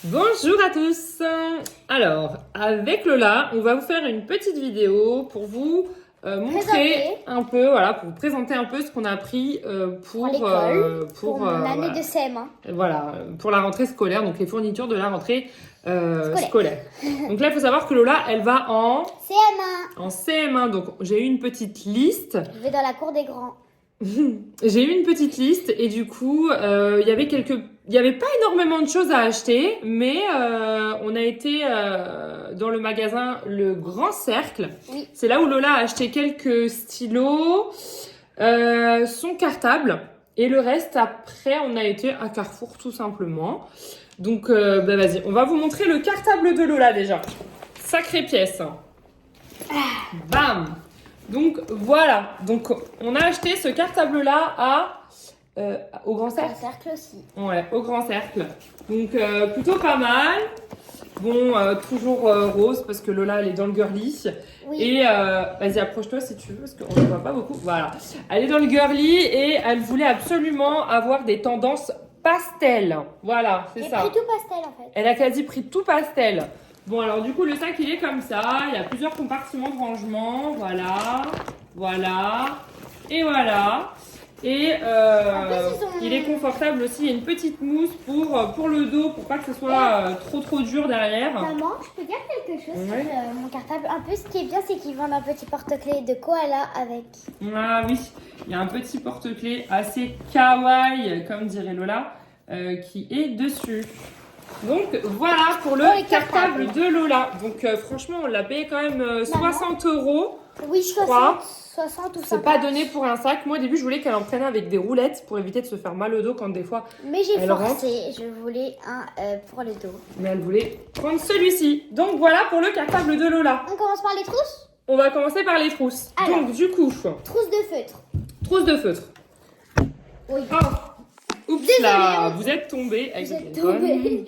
Bonjour à tous. Alors, avec Lola, on va vous faire une petite vidéo pour vous montrer un peu, voilà, pour vous présenter un peu ce qu'on a appris pour l'école, pour mon année voilà, de CM1. Voilà, pour la rentrée scolaire, donc les fournitures de la rentrée scolaire. Donc là, il faut savoir que Lola, elle va en CM1. En CM1, donc j'ai eu une petite liste. Je vais dans la cour des grands. J'ai eu une petite liste et du coup, il y avait pas énormément de choses à acheter, mais on a été dans le magasin Le Grand Cercle. Oui. C'est là où Lola a acheté quelques stylos, son cartable et le reste après on a été à Carrefour tout simplement. Donc vas-y, on va vous montrer le cartable de Lola déjà. Sacrée pièce. Bam! Donc voilà, donc on a acheté ce cartable-là au Grand Cercle. Un cercle aussi. Ouais, au Grand Cercle. Donc plutôt pas mal. Bon, toujours rose parce que Lola elle est dans le girly. Oui. Et vas-y, approche-toi si tu veux parce qu'on ne voit pas beaucoup. Voilà, elle est dans le girly et elle voulait absolument avoir des tendances pastel. Voilà, c'est ça. J'ai pris tout pastel en fait. Elle a quasi pris tout pastel. Bon, alors du coup, le sac, il est comme ça. Il y a plusieurs compartiments de rangement. Voilà, voilà, et voilà. Et il est confortable aussi. Il y a une petite mousse pour le dos, pour pas que ce soit trop dur derrière. Maman, je peux dire quelque chose Ouais. sur mon cartable. Un peu, ce qui est bien, c'est qu'ils vendent un petit porte-clés de koala avec. Ah oui, il y a un petit porte-clés assez kawaii, comme dirait Lola, qui est dessus. Donc voilà pour le cartable de Lola. Donc franchement, on l'a payé quand même 60 €. Oui, je crois. 60 ou 50. C'est pas donné pour un sac. Moi au début, je voulais qu'elle en prenne avec des roulettes pour éviter de se faire mal au dos quand des fois. Mais j'ai elle forcé, je voulais un pour le dos. Mais elle voulait prendre celui-ci. Donc voilà pour le cartable de Lola. On commence par les trousses. On va commencer par les trousses. Alors. Donc du coup, Trousse de feutre. trousse de feutre. Oui. Oh, oups Désolée, là, hein. vous êtes tombés. Vous êtes tombés.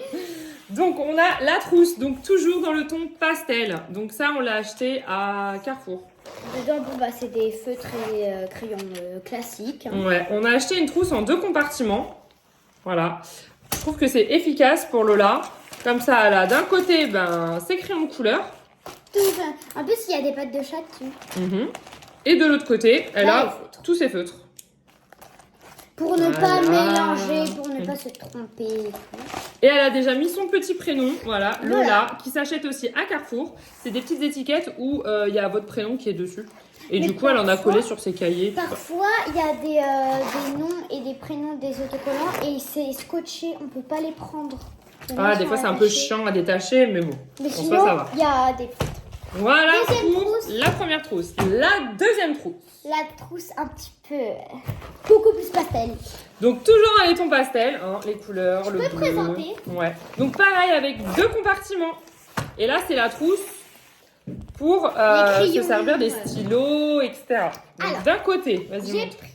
Donc on a la trousse, donc toujours dans le ton pastel. Donc ça, on l'a acheté à Carrefour. Dedans, bon, bah, c'est des feutres et crayons classiques. Ouais, on a acheté une trousse en 2 compartiments. Voilà. Je trouve que c'est efficace pour Lola. Comme ça, elle a d'un côté ses crayons de couleur. En plus, il y a des pattes de chat dessus. Et de l'autre côté, elle Là, a les feutres. tous ses feutres. Pour ne pas Voilà. mélanger, pour ne pas se tromper. Et elle a déjà mis son petit prénom, voilà, Lola, qui s'achète aussi à Carrefour. C'est des petites étiquettes où il y a votre prénom qui est dessus. Et Mais du coup, elle en a parfois- collé sur ses cahiers. Parfois, il y a des noms et des prénoms des autocollants et c'est scotché, on peut pas les prendre. Ah, des fois, c'est un peu chiant à détacher, mais bon. Mais en soi, sinon, ça va. il y a des... Voilà Deuxième pour trousse. la première trousse. La deuxième trousse. La trousse un petit peu... beaucoup plus pastel. Donc, toujours dans les tons pastel, hein, les couleurs, le bleu. présenter. Ouais. Donc, pareil, avec 2 compartiments. Et là, c'est la trousse pour Les crayons, se servir des ouais. stylos, etc. Donc, Alors, d'un côté, vas-y, J'ai montre. pris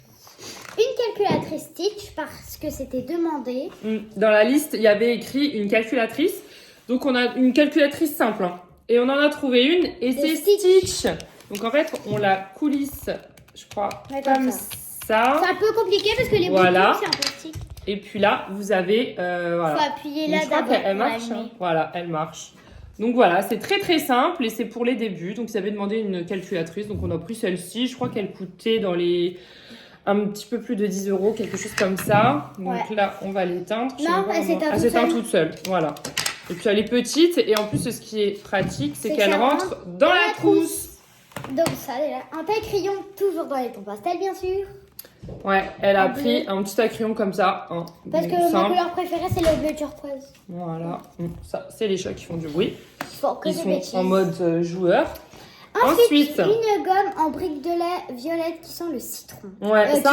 une calculatrice Stitch parce que c'était demandé. Dans la liste, il y avait écrit une calculatrice. Donc, on a une calculatrice simple. Hein. Et on en a trouvé une. Et De c'est Stitch. Stitch. Donc, en fait, on la coulisse, je crois, Ouais, comme comme ça. C'est un peu compliqué parce que les Voilà. boutons, c'est en plastique. Et puis là, vous avez... voilà. Faut appuyer Donc, là je crois d'abord. qu'elle marche. Hein. Voilà, elle marche. Donc voilà, c'est très très simple et c'est pour les débuts. Donc, ils avaient demandé une calculatrice. Donc, on a pris celle-ci. Je crois qu'elle coûtait dans les... un petit peu plus de 10 €, quelque chose comme ça. Donc Ouais. là, on va l'éteindre. Je Non, sais pas elle s'éteint comment- toute s'éteint seule. toute seule. Voilà. Et puis elle est petite et en plus, ce qui est pratique, c'est C'est qu'elle qu'elle rentre dans la trousse. Donc ça, déjà. Un taille-crayon, toujours dans les tons pastel, bien sûr. Ouais, elle a En pris bleu. un petit crayon comme ça. Hein, Parce que donc ma simple. couleur préférée, c'est le bleu turquoise. Voilà. Ça, c'est les chats qui font du bruit. Bon, que Ils des sont bêtises. en mode joueur. Ensuite, une gomme en brique de lait violette qui sent le citron. Ouais, Qui sent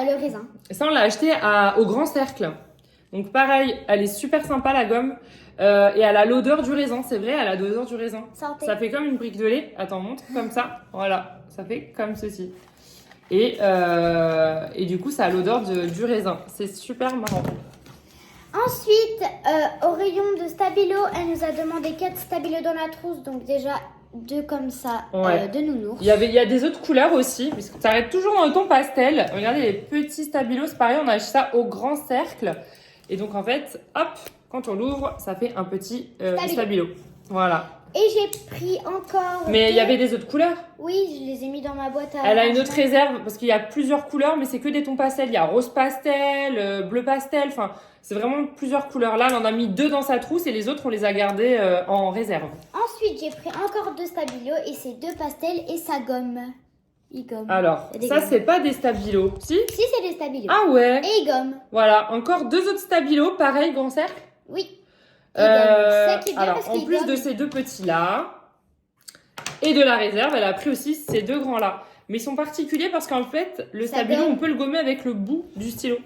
le raisin. ça, on l'a acheté au Grand Cercle. Donc pareil, elle est super sympa la gomme. Et elle a l'odeur du raisin, c'est vrai, elle a l'odeur du raisin. Santé. Ça fait comme une brique de lait. Attends, montre comme ça. Voilà, ça fait comme ceci. Et du coup, ça a l'odeur du raisin. C'est super marrant. Ensuite, au rayon de stabilo, elle nous a demandé 4 stabilos dans la trousse. Donc déjà, 2 comme ça Ouais. de nounours. Il y a des autres couleurs aussi, puisque ça arrête toujours dans le ton pastel. Regardez les petits stabilos, pareil, on a acheté ça au Grand Cercle. Et donc en fait, hop, quand on l'ouvre, ça fait un petit Stabilo. stabilo. Voilà. Et j'ai pris encore. Mais il y avait des autres couleurs. Oui, je les ai mis dans ma boîte à. Elle a une autre réserve parce qu'il y a plusieurs couleurs, mais c'est que des tons pastels. Il y a rose pastel, bleu pastel, enfin, c'est vraiment plusieurs couleurs. Là, elle en a mis 2 dans sa trousse et les autres, on les a gardés en réserve. Ensuite, j'ai pris encore 2 stabilos et c'est 2 pastels et sa gomme. Il gomme. Alors, Il y a des ça, gommes. c'est pas des stabilos. Si? Si, c'est des stabilos. Ah ouais. Et il gomme. Voilà, encore 2 autres stabilos, pareil, grand cercle. Oui. Il gomme. Ça qui est bien Alors, parce en qu'il plus gomme. de ces 2 petits-là et de la réserve, elle a pris aussi ces 2 grands-là. Mais ils sont particuliers parce qu'en fait, le Ça stabilo, gomme. on peut le gommer avec le bout du stylo.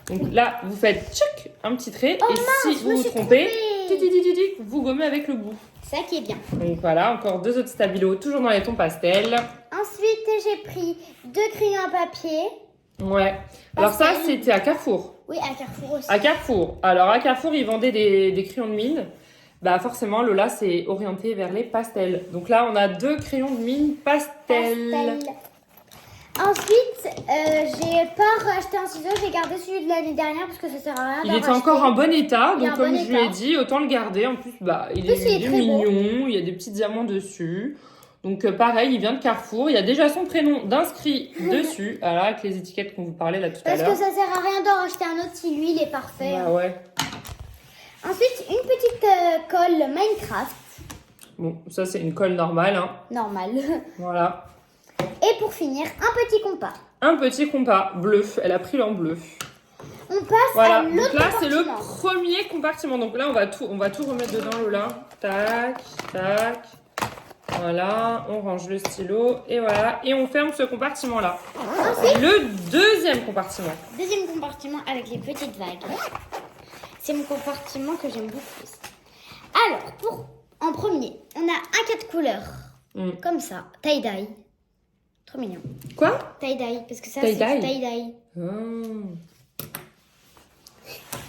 Donc là, vous faites tchic, un petit trait. Oh et mince, si je vous me vous suis trompez, trompée. titi, vous gommez avec le bout. Ça qui est bien. Donc voilà, encore 2 autres stabilos, toujours dans les tons pastels. Ensuite, j'ai pris 2 crayons à papier. Ouais. Alors ça, Pastel. c'était à Carrefour. Oui, à Carrefour aussi. À Carrefour. Alors à Carrefour, ils vendaient des crayons de mine. Bah forcément, Lola s'est orientée vers les pastels. Donc là, on a 2 crayons de mine pastels. Pastel. Ensuite, j'ai pas racheté un ciseau, j'ai gardé celui de l'année dernière parce que ça sert à rien. Il d'en était encore en racheter. bon état, Il est donc en comme bon je lui ai état. dit, autant le garder. En plus, bah, il En plus, il est est très beau. mignon, il y a des petits diamants dessus. Donc pareil, il vient de Carrefour. Il y a déjà son prénom d'inscrit dessus, voilà, avec les étiquettes qu'on vous parlait là tout à Parce que l'heure. ça sert à rien d'en racheter un autre si lui il est parfait. Ouais, ouais. Ensuite, une petite colle Minecraft, Bon, ça c'est une colle normale, hein. normale. Voilà. Et pour finir, un petit compas. Un petit compas bleu. Elle a pris l'en bleu. On passe Voilà. à Donc l'autre là, c'est le compartiment. premier compartiment. Donc là, on va tout remettre dedans, Lola. Tac, tac. Voilà. On range le stylo et voilà. Et on ferme ce compartiment-là. Ensuite, Le deuxième compartiment. deuxième compartiment avec les petites vagues. C'est mon compartiment que j'aime beaucoup. Alors, en premier, on a un 4 couleurs. Hmm. Comme ça, tie-dye. Trop mignon. Quoi? Tie-dye, parce que ça, Tie-dye. c'est du tie-dye.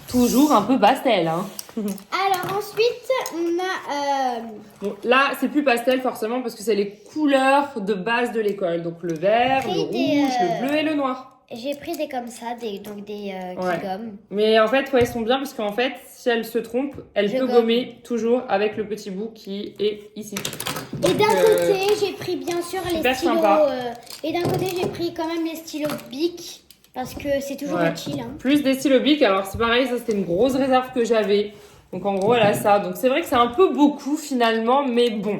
Toujours un peu pastel, hein. Alors, ensuite, on a... Bon, là, c'est plus pastel forcément parce que c'est les couleurs de base de l'école. Donc le vert, le Pris rouge, des, le bleu et le noir. j'ai pris des comme ça, des Ouais. qui gomment. Mais en fait, ouais, ils sont bien parce qu'en fait, si elle se trompe, elle Je peut gomme. gommer toujours avec le petit bout qui est ici. Et Donc, d'un côté, j'ai pris bien sûr les super stylos. sympa. Et d'un côté, j'ai pris quand même les stylos Bic. Parce que c'est toujours Ouais. utile. Hein. Plus des stylos Bic, alors c'est pareil, ça c'était une grosse réserve que j'avais. Donc en gros, elle a ça. Donc c'est vrai que c'est un peu beaucoup finalement, mais bon.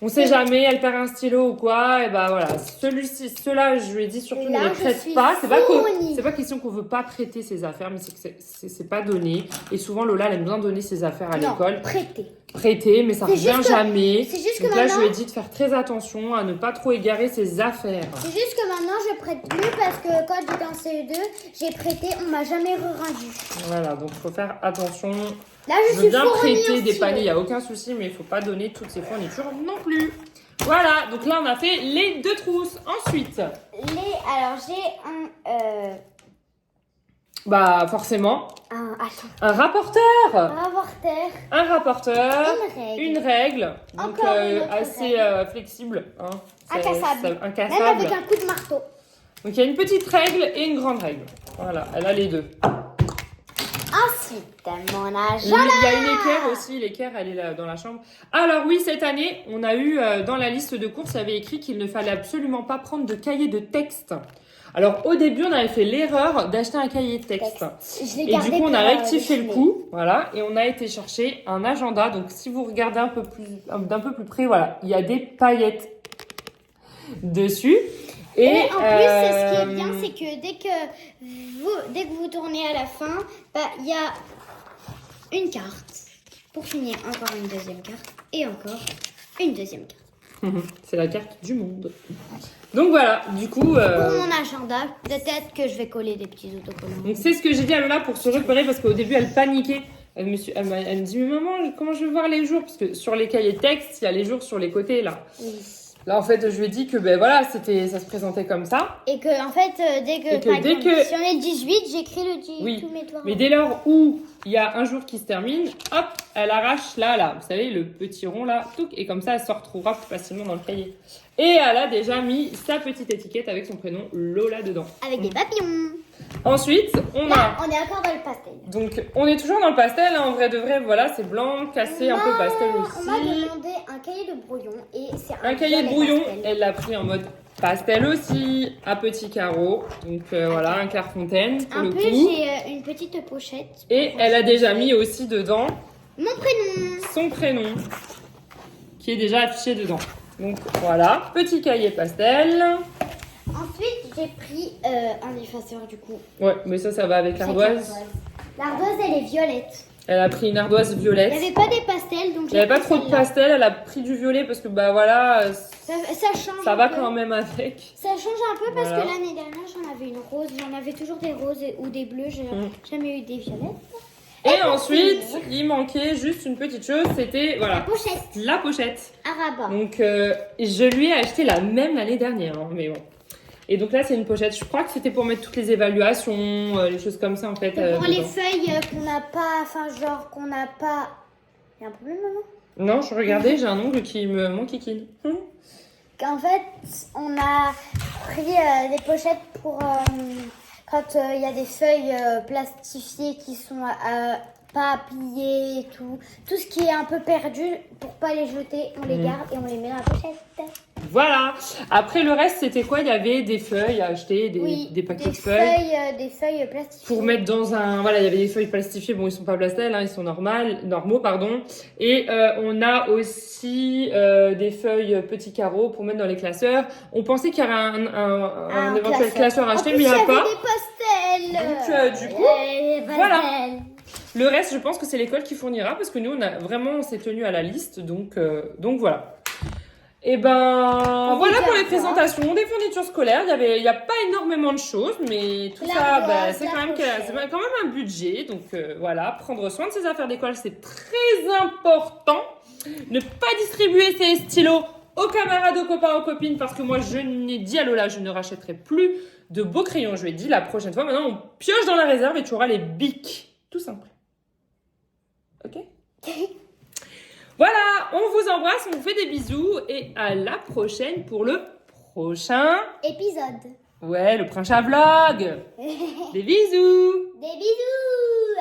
On sait jamais, elle perd un stylo ou quoi, et bah voilà. Ceux-là, je lui ai dit surtout Et ne là, les je prête suis pas. C'est fournie. pas question qu'on veut pas prêter ses affaires, mais c'est que c'est pas donné. Et souvent, Lola, elle aime bien donner ses affaires à Non, l'école. prêter. Prêter, mais ça C'est revient juste que- jamais. c'est juste que Donc là, je maintenant- lui ai dit de faire très attention à ne pas trop égarer ses affaires. C'est juste que maintenant, je prête plus parce que quand j'étais en CE2, j'ai prêté, on m'a jamais rendu. Voilà, donc il faut faire attention. Là, je Je veux suis bien fournie prêter au des stylo. paniers, il n'y a aucun souci, mais il faut pas donner toutes ces fournitures non plus. Voilà, donc là, on a fait les 2 trousses. Ensuite, Alors, j'ai bah forcément, attends. un rapporteur. Un rapporteur. Une règle, donc Encore une autre assez flexible. Hein. Incassable. Incassable. Même avec un coup de marteau. Donc il y a une petite règle et une grande règle. Voilà, elle a les deux. Ensuite, mon Il agenda. y a une équerre aussi, l'équerre elle est là dans la chambre. Alors oui, cette année, on a eu dans la liste de courses, il y avait écrit qu'il ne fallait absolument pas prendre de cahier de texte. Alors au début, on avait fait l'erreur d'acheter un cahier de texte. Je l'ai Et gardé du coup, on pour, a rectifié le dessiner. coup, voilà, et on a été chercher un agenda. Donc si vous regardez d'un peu plus près, voilà, il y a des paillettes dessus. Et en plus, ce qui est euh, bien, c'est que dès que vous tournez à la fin, bah, il y a une carte. Pour finir, encore une deuxième carte. Et encore une deuxième carte. c'est la carte du monde. Donc voilà, du coup. Pour mon agenda, peut-être que je vais coller des petits autocollants. Donc c'est ce que j'ai dit à Lola pour se repérer parce qu'au début elle paniquait. Elle me dit mais maman comment je vais voir les jours parce que sur les cahiers texte il y a les jours sur les côtés là. Oui. Là en fait je lui ai dit que ben voilà ça se présentait comme ça. Et que, en fait, dès que si on est 18, j'écris Oui. tous mes devoirs. Mais dès lors où il y a un jour qui se termine, hop elle arrache là, vous savez, le petit rond là, touc, et comme ça, elle se retrouvera plus facilement dans le cahier. Et elle a déjà mis sa petite étiquette avec son prénom Lola dedans. Avec des papillons. Ensuite, on Là, a... on est encore dans le pastel. Donc, on est toujours dans le pastel, hein, en vrai de vrai, voilà, c'est blanc, cassé, un peu pastel On m'a aussi. demandé un cahier de brouillon et c'est Un cahier de brouillon, pastel. elle l'a pris en mode pastel aussi, à petits carreaux. Donc voilà, un Clairefontaine pour Un le peu, coup. j'ai une petite pochette. Et elle a déjà mis aussi dedans Mon prénom. son prénom, qui est déjà affiché dedans. Donc voilà, petit cahier pastel. Ensuite, j'ai pris un effaceur du coup. Ouais, mais ça va avec l'ardoise. L'ardoise, elle est violette. Elle a pris une ardoise Il n'y violette. avait pas des pastels, donc Il n'y avait pas pris trop de celle-là. pastel, elle a pris du violet parce que bah voilà, Ça change ça un va peu. quand même avec. Ça change un peu parce Voilà. que l'année dernière, j'en avais une rose. J'en avais toujours des roses ou des bleus. J'ai jamais eu des violettes. Et ensuite, il manquait juste une petite chose, c'était La voilà, pochette la pochette. à rabat. Donc je lui ai acheté la même l'année dernière, hein, mais bon. Et donc là c'est une pochette, je crois que c'était pour mettre toutes les évaluations, les choses comme ça en fait. C'est pour les dedans. feuilles qu'on n'a pas, enfin genre qu'on n'a pas. Il y a un problème maman? Non, je regardais, j'ai un ongle qui me m'enquiquine. Qu'en fait, on a pris des pochettes pour quand il y a des feuilles plastifiées qui sont pas pliées et tout. Tout ce qui est un peu perdu, pour pas les jeter, on les garde et on les met dans la pochette. Voilà. Après le reste c'était quoi? Il y avait des feuilles à acheter, des paquets de feuilles. Des feuilles plastifiées. Pour mettre dans un... Voilà, il y avait des feuilles plastifiées. Bon, ils sont pas pastel, hein, ils sont normaux, pardon. Et on a aussi des feuilles petits carreaux pour mettre dans les classeurs. On pensait qu'il y aurait un éventuel classeur à acheter, mais il n'y a pas. des pastels. Donc, du coup, voilà. Le reste, je pense que c'est l'école qui fournira parce que nous, on s'est tenu à la liste. Donc voilà. Et ben voilà pour les présentations des fournitures scolaires. Il y a pas énormément de choses, mais tout ça, bah, c'est quand même un budget. Donc voilà, prendre soin de ses affaires d'école, c'est très important. Ne pas distribuer ses stylos aux camarades, aux copains, aux copines, parce que moi, je n'ai dit à Lola, je ne rachèterai plus de beaux crayons. Je lui ai dit la prochaine fois, maintenant, on pioche dans la réserve et tu auras les bics. Tout simple. Ok? Voilà, on vous embrasse, on vous fait des bisous et à la prochaine pour le prochain... Épisode. Ouais, le prochain vlog. Des bisous. Des bisous.